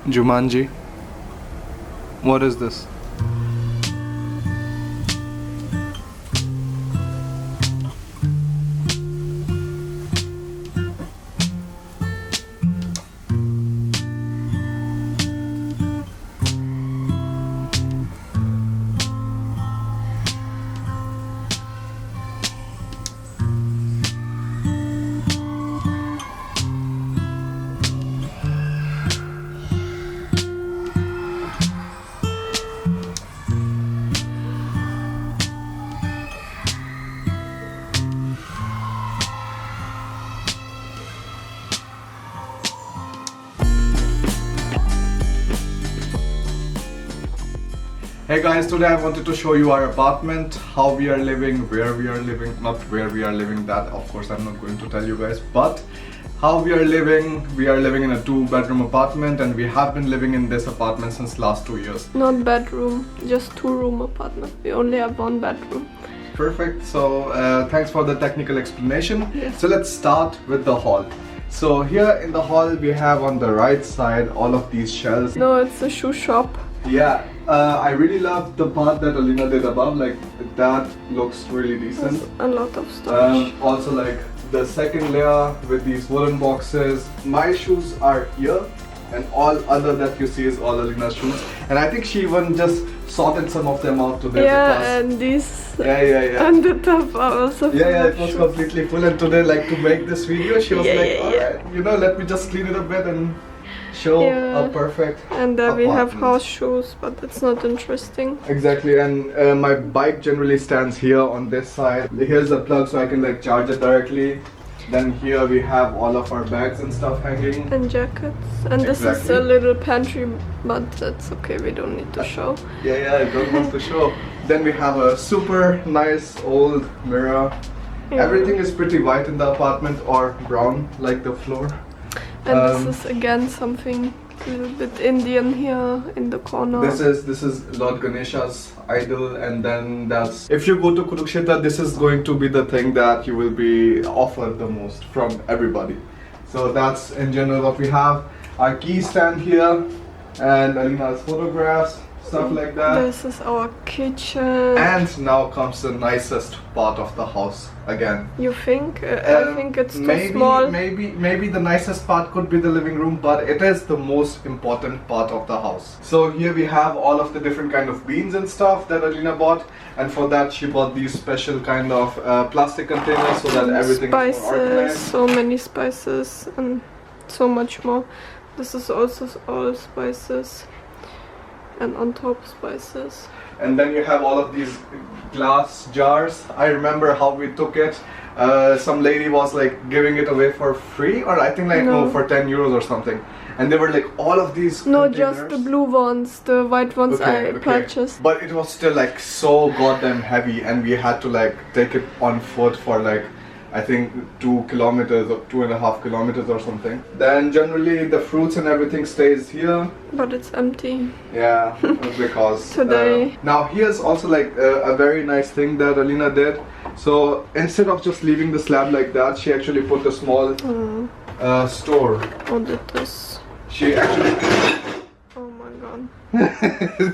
Jumanji. What is this? Hey guys, today I wanted to show you our apartment, how we are living, where we are living, not where we are living, that of course I'm not going to tell you guys, but how we are living. We are living in a 2-bedroom apartment and we have been living in this apartment since last 2 years. Not bedroom, just 2-room apartment. We only have 1 bedroom. Perfect, so thanks for the technical explanation. Yes. So let's start with the hall. So here in the hall we have on the right side all of these shelves. No, it's a shoe shop. Yeah, I really love the part that Alina did above, like that looks really decent. There's a lot of storage. Also like the second layer with these wooden boxes. My shoes are here and all other that you see is all Alina's shoes. And I think she even just sorted some of them out today. Yeah, because and these yeah. and the top are also full Yeah, of it was shoes. completely full, and today, like, to make this video, she was like, Yeah. alright, you know, let me just clean it a bit and show a perfect And then we have apartment. house shoes, but it's not interesting. Exactly, and my bike generally stands here on this side. Here's the plug so I can like charge it directly. Then here we have all of our bags and stuff hanging. And jackets. And this is Exactly. a little pantry, but that's okay, we don't need to show. Yeah, I don't want to show. Then we have a super nice old mirror. Yeah. Everything is pretty white in the apartment, or brown like the floor. And this is again something a little bit Indian here in the corner. This is Lord Ganesha's idol, and then that's, if you go to Kurukshetra, this is going to be the thing that you will be offered the most from everybody. So that's in general what we have. Our key stand here and Alina's photographs, stuff like that. This is our kitchen. And now comes the nicest part of the house again. You think? I think it's too maybe, small. Maybe the nicest part could be the living room, but it is the most important part of the house. So here we have all of the different kind of beans and stuff that Alina bought, and for that she bought these special kind of plastic containers so that everything is more organized. So many spices and so much more. This is also all spices. And on top spices. And then you have all of these glass jars. I remember how we took it. Some lady was like giving it away for free, or I think like no for 10 euros or something. And they were like all of these No, containers. just the blue ones. The white ones I purchased. But it was still like so goddamn heavy, and we had to like take it on foot for like I think 2 kilometers or 2.5 kilometers or something. Then generally the fruits and everything stays here. But it's empty. Yeah, because Today. Now here's also like a very nice thing that Alina did. So instead of just leaving the slab like that, she actually put a small store. Oh, did this. She actually Oh my god.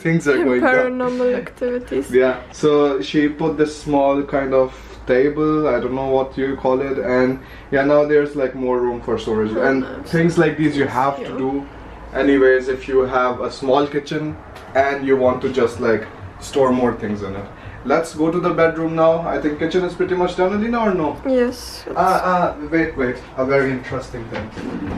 things are going down. Paranormal activities. Yeah, so she put this small kind of table, I don't know what you call it, and yeah, now there's like more room for storage. And things like these you have to do anyways if you have a small kitchen and you want to just like store more things in it. Let's go to the bedroom now. I think kitchen is pretty much done, Alina, or no? Yes. Wait, a very interesting thing.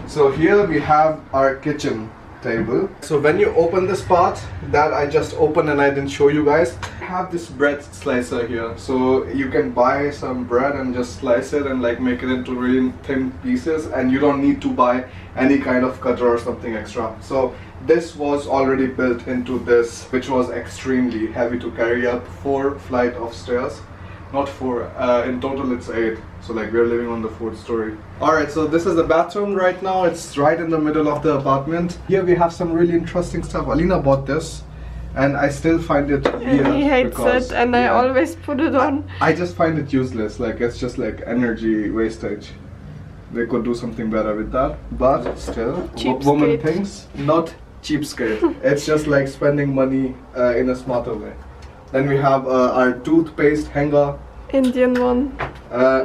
So here we have our kitchen table. So when you open this part that I just opened and I didn't show you guys, I have this bread slicer here. So you can buy some bread and just slice it and like make it into really thin pieces, and you don't need to buy any kind of cutter or something extra. So this was already built into this, which was extremely heavy to carry up 4 flights of stairs. Not 4, in total it's 8. So like we're living on the 4th story. Alright, so this is the bathroom right now. It's right in the middle of the apartment. Here we have some really interesting stuff. Alina bought this and I still find it weird. He hates because, it, and I always put it on. I just find it useless. Like it's just like energy wastage. They could do something better with that, but still, woman Cheapskate. things. Not cheapskate. It's just like spending money in a smarter way. Then we have our toothpaste hanger. Indian one.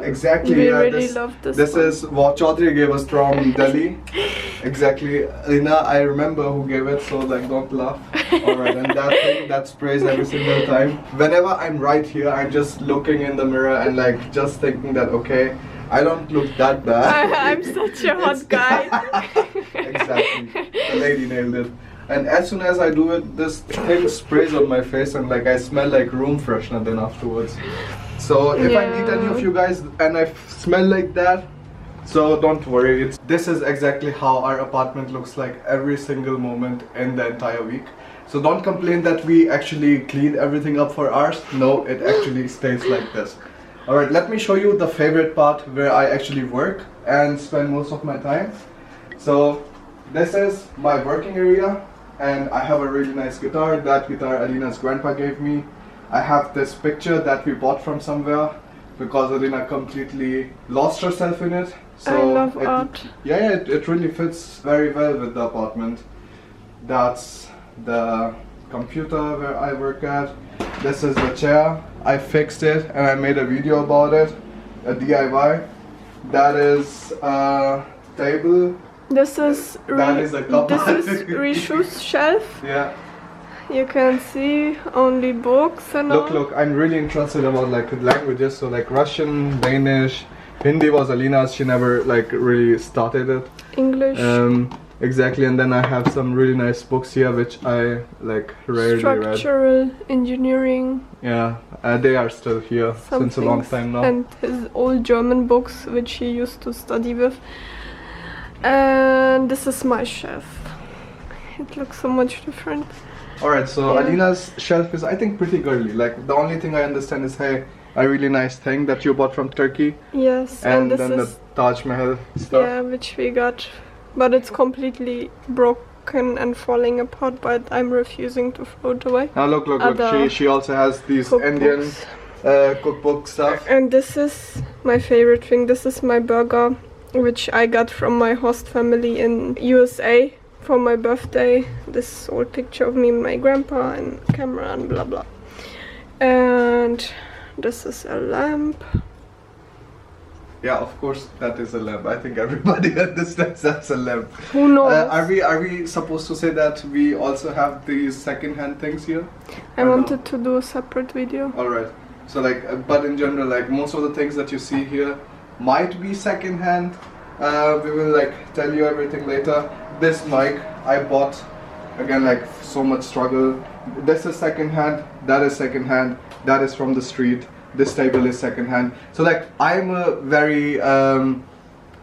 Exactly. We yeah, really love this. This one. is what Chaudhary gave us from Delhi. Exactly. Alina, I remember who gave it, so like don't laugh. Alright, and that thing that sprays every single time. Whenever I'm right here, I'm just looking in the mirror and like just thinking that okay, I don't look that bad. I'm such a hot guy. Exactly. The lady nailed it. And as soon as I do it, this thing sprays on my face and like I smell like room freshener then afterwards. So if I meet any of you guys and I smell like that, so don't worry. This is exactly how our apartment looks like every single moment in the entire week. So don't complain that we actually cleaned everything up for ours. No, it actually stays like this. Alright, let me show you the favorite part where I actually work and spend most of my time. So this is my working area and I have a really nice guitar. That guitar Alina's grandpa gave me. I have this picture that we bought from somewhere because Alina completely lost herself in it. So I love art. Yeah, it really fits very well with the apartment. That's the computer where I work at. This is the chair. I fixed it and I made a video about it, a DIY. That is a table. This is a cupboard. This is Rishu's shelf. Yeah. You can see only books and all. Look, I'm really interested about like languages. So like Russian, Danish, Hindi was Alina's. She never like really started it. English. Exactly, and then I have some really nice books here which I like rarely read. Structural engineering. Yeah, they are still here since a long time now. And his old German books which he used to study with. And this is my shelf. It looks so much different. Alright, so Yeah. Alina's shelf is I think pretty girly. Like the only thing I understand is hey, a really nice thing that you bought from Turkey. Yes, And this then is the Taj Mahal stuff. yeah, which we got, but it's completely broken and falling apart. But I'm refusing to throw it away. Now look. She also has these Indian cookbook stuff. And this is my favorite thing. This is my burger, which I got from my host family in USA for my birthday. This old picture of me and my grandpa and camera and blah blah. And this is a lamp. Yeah, of course that is a lamp. I think everybody understands that's a lamp. Who knows? Are we supposed to say that we also have these second-hand things here? I wanted to do a separate video. Alright. So like, but in general, like most of the things that you see here might be second-hand. We will like tell you everything later. This mic I bought, again like so much struggle. This is second-hand, that is second-hand, that is from the street. This table is second-hand. So like I'm a very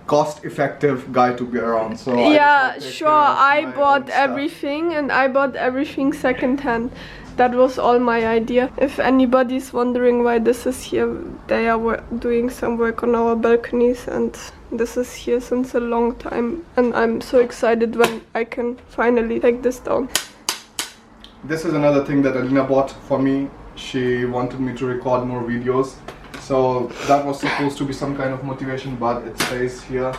cost-effective guy to be around. So Yeah, sure. I bought everything and I bought everything second-hand. That was all my idea. If anybody's wondering why this is here, they are doing some work on our balconies and this is here since a long time. And I'm so excited when I can finally take this down. This is another thing that Alina bought for me. She wanted me to record more videos. So that was supposed to be some kind of motivation, but it stays here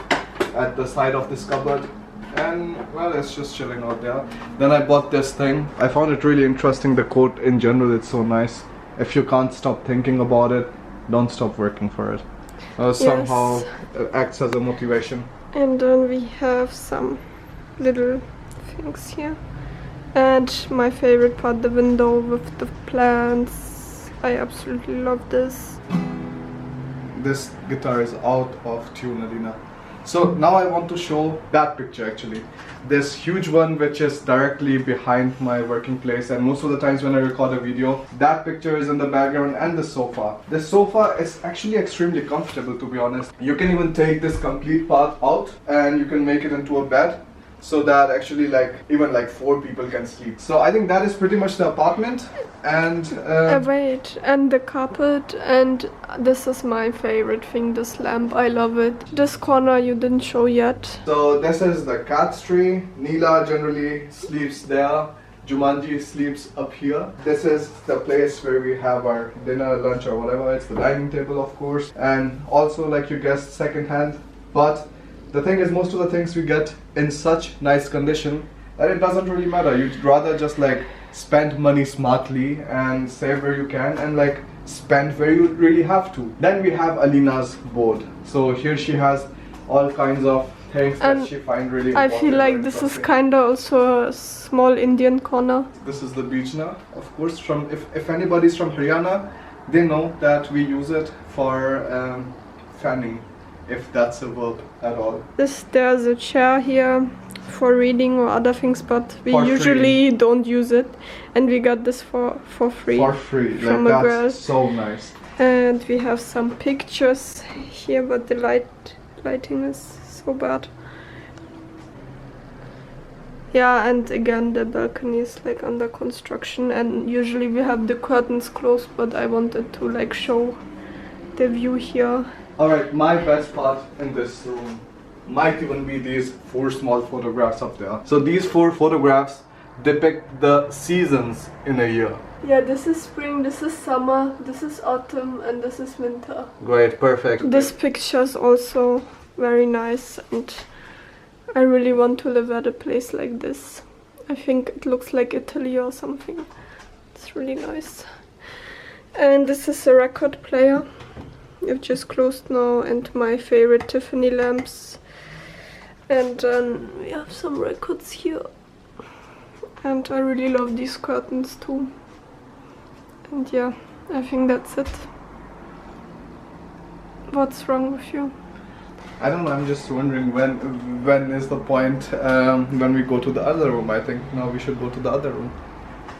at the side of this cupboard. And well, it's just chilling out there. Then I bought this thing. I found it really interesting. The quote in general, it's so nice. If you can't stop thinking about it, don't stop working for it. Somehow acts as a motivation. And then we have some little things here. And my favorite part, the window with the plants. I absolutely love this. This guitar is out of tune, Alina. So now I want to show that picture actually. This huge one which is directly behind my working place, and most of the times when I record a video, that picture is in the background, and the sofa. The sofa is actually extremely comfortable, to be honest. You can even take this complete part out and you can make it into a bed. So that actually like even like 4 people can sleep. So I think that is pretty much the apartment. And wait, and the carpet, and this is my favorite thing, this lamp. I love it. This corner you didn't show yet. So this is the cat's tree. Neela generally sleeps there. Jumanji sleeps up here. This is the place where we have our dinner, lunch or whatever. It's the dining table, of course. And also, like you guessed, second hand. But the thing is, most of the things we get in such nice condition that it doesn't really matter. You'd rather just like spend money smartly and save where you can and like spend where you really have to. Then we have Alina's board. So here she has all kinds of things that she finds really important. I feel like this is kind of also a small Indian corner. This is the beach now, of course. From if anybody's from Haryana, they know that we use it for fanning, if that's a verb at all. There's a chair here for reading or other things, but we usually don't use it, and we got this for free. For free, from like a girl. that's so nice. And we have some pictures here, but the lighting is so bad. Yeah, and again the balcony is like under construction, and usually we have the curtains closed, but I wanted to like show the view here. Alright, my best part in this room might even be these 4 small photographs up there. So these 4 photographs depict the seasons in a year. Yeah, this is spring, this is summer, this is autumn, and this is winter. Great, perfect. This picture is also very nice, and I really want to live at a place like this. I think it looks like Italy or something. It's really nice. And this is a record player. I've just closed now, and my favorite Tiffany lamps. And then we have some records here. And I really love these curtains too. And yeah, I think that's it. What's wrong with you? I don't know, I'm just wondering when is the point when we go to the other room. I think now we should go to the other room.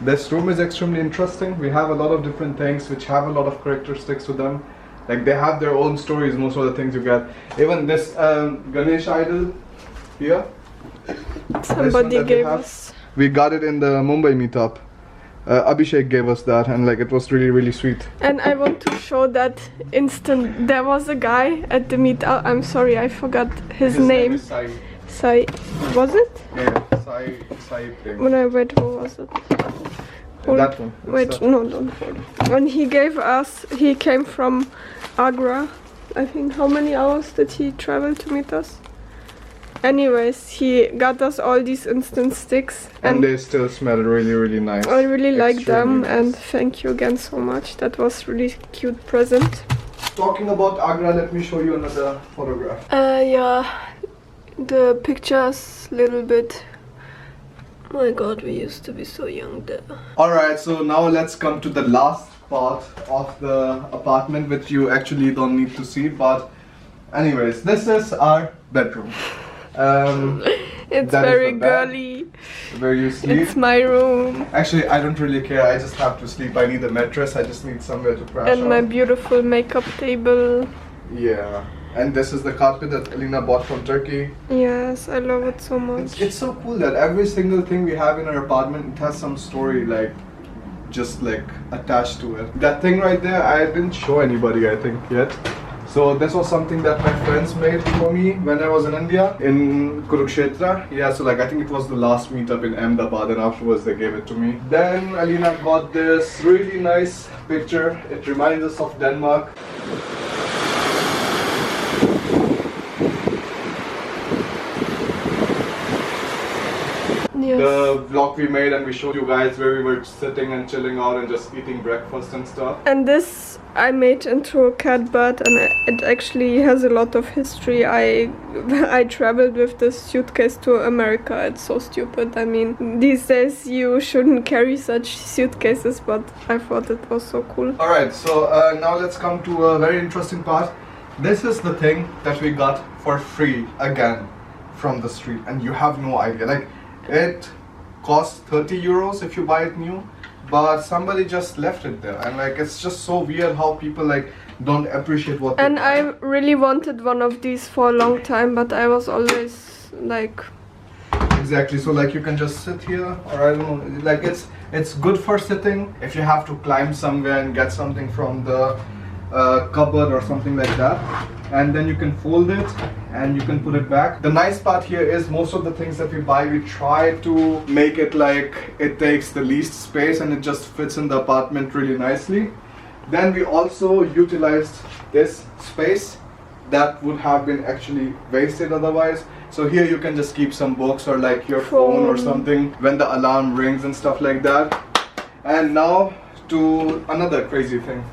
This room is extremely interesting. We have a lot of different things which have a lot of characteristics to them. Like they have their own stories, most of the things you get. Even this Ganesh idol here. Somebody gave us. We got it in the Mumbai meetup. Abhishek gave us that, and like it was really sweet. And I want to show that instant. There was a guy at the meetup. I'm sorry, I forgot his name. Is Sai. Sai, was it? Yeah, Sai thing. When I wait, what was it? Hold. That one. Wait, no, don't hold. When he gave us, he came from Agra. I think, how many hours did he travel to meet us? Anyways, he got us all these instant sticks, and they still smell really nice. I really like them, nice. and thank you again so much. That was really cute present. Talking about Agra, let me show you another photograph. Yeah, the pictures little bit. My God, we used to be so young there. Alright, so now let's come to the last part of the apartment, which you actually don't need to see, but anyways, this is our bedroom. It's very girly. Where you sleep. It's my room. Actually, I don't really care. I just have to sleep. I need a mattress. I just need somewhere to crash And on. my beautiful makeup table. Yeah. And this is the carpet that Alina bought from Turkey. Yes, I love it so much. It's so cool that every single thing we have in our apartment, it has some story like just like attached to it. That thing right there, I didn't show anybody, I think, yet. So this was something that my friends made for me when I was in India, in Kurukshetra. Yeah, so like I think it was the last meetup in Ahmedabad, and afterwards they gave it to me. Then Alina got this really nice picture. It reminds us of Denmark. Yes. The vlog we made, and we showed you guys where we were sitting and chilling out and just eating breakfast and stuff. And this I made into a cat bed, and it actually has a lot of history. I traveled with this suitcase to America. It's so stupid. I mean, these days you shouldn't carry such suitcases, but I thought it was so cool. Alright, so now let's come to a very interesting part. This is the thing that we got for free again from the street, and you have no idea. Like, it costs 30 euros if you buy it new, but somebody just left it there, and like it's just so weird how people like don't appreciate what. And I really wanted one of these for a long time, but I was always like. Exactly. So like you can just sit here, or I don't know. Like it's good for sitting if you have to climb somewhere and get something from the cupboard or something like that, and then you can fold it and you can put it back. The nice part here is most of the things that we buy, we try to make it like it takes the least space and it just fits in the apartment really nicely. Then we also utilized this space that would have been actually wasted otherwise. So here you can just keep some books or like your phone or something when the alarm rings and stuff like that. And now to another crazy thing.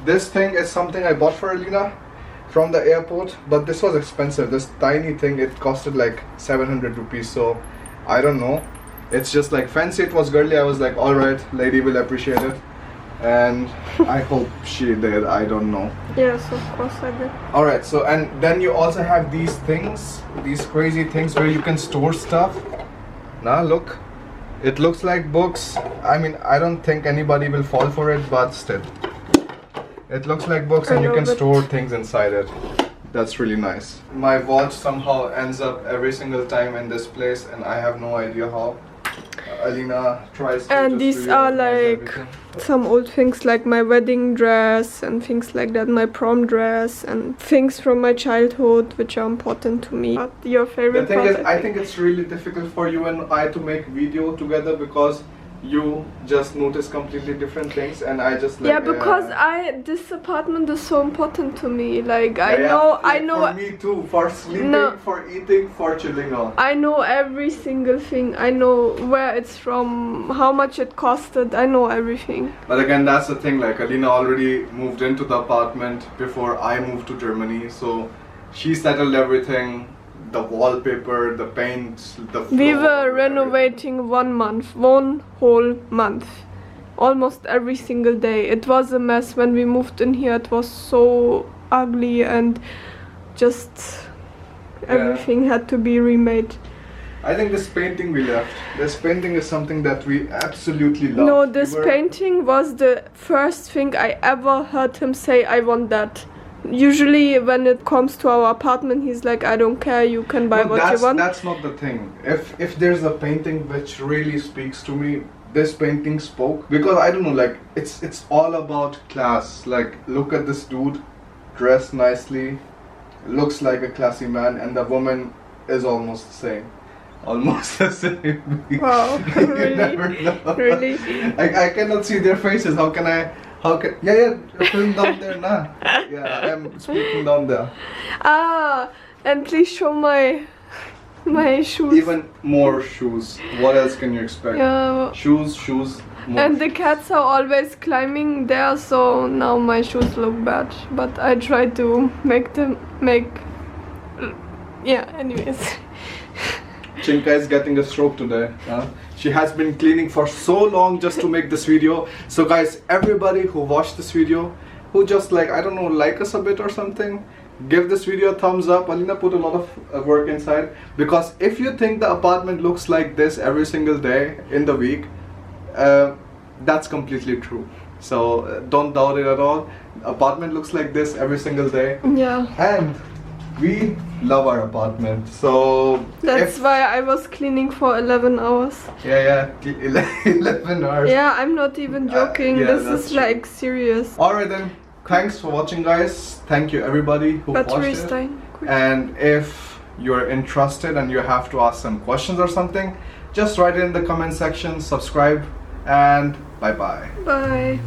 This thing is something I bought for Alina from the airport, but this was expensive. This tiny thing, it costed like 700 rupees, so I don't know. It's just like fancy, it was girly. I was like, alright, lady will appreciate it. And I hope she did, I don't know. Yes, of course I did. Alright, so and then you also have these things, these crazy things where you can store stuff. Now look, it looks like books. I mean, I don't think anybody will fall for it, but still. It looks like books and you can store things inside it. That's really nice. My watch somehow ends up every single time in this place and I have no idea how. Alina tries to. And these are like some old things like my wedding dress and things like that, my prom dress and things from my childhood which are important to me. But your favorite The thing part, is, I think it's really difficult for you and I to make video together because you just notice completely different things and I just like, yeah, because this apartment is so important to me. Like yeah, I know for me too, for sleeping, for eating, for chilling out. I know every single thing. I know where it's from, how much it costed. I know everything. But again, that's the thing, like Alina already moved into the apartment before I moved to Germany, so she settled everything. The wallpaper, the paint, the floor. We were renovating 1 month, 1 whole month, almost every single day. It was a mess when we moved in here. It was so ugly and just everything had to be remade. I think this painting we left. This painting is something that we absolutely love. No, this painting was the first thing I ever heard him say, I want that. Usually when it comes to our apartment, he's like, I don't care, you can buy what you want. That's not the thing. If there's a painting which really speaks to me, this painting spoke. Because I don't know, like it's all about class. Like look at this dude, dressed nicely, looks like a classy man, and the woman is almost the same. Almost the same. Wow, You really? never know. Really? I cannot see their faces. How can yeah, film down there now. Yeah, I'm speaking down there. Ah, and please show my shoes. Even more shoes. What else can you expect? Yeah. Shoes, more. And the cats are always climbing there, so now my shoes look bad. But I try to yeah, anyways. Chinka is getting a stroke today. She has been cleaning for so long just to make this video. So guys, everybody who watched this video, who just like, I don't know, like us a bit or something, give this video a thumbs up. Alina put a lot of work inside, because if you think the apartment looks like this every single day in the week, that's completely true. So don't doubt it at all. Apartment looks like this every single day. Yeah. And we love our apartment, so that's why I was cleaning for 11 hours. Yeah, 11 hours. Yeah, I'm not even joking. Yeah, this is like serious. Alright then, thanks for watching guys. Thank you everybody who watched it. And if you're interested and you have to ask some questions or something, just write it in the comment section, subscribe, and bye bye. Bye.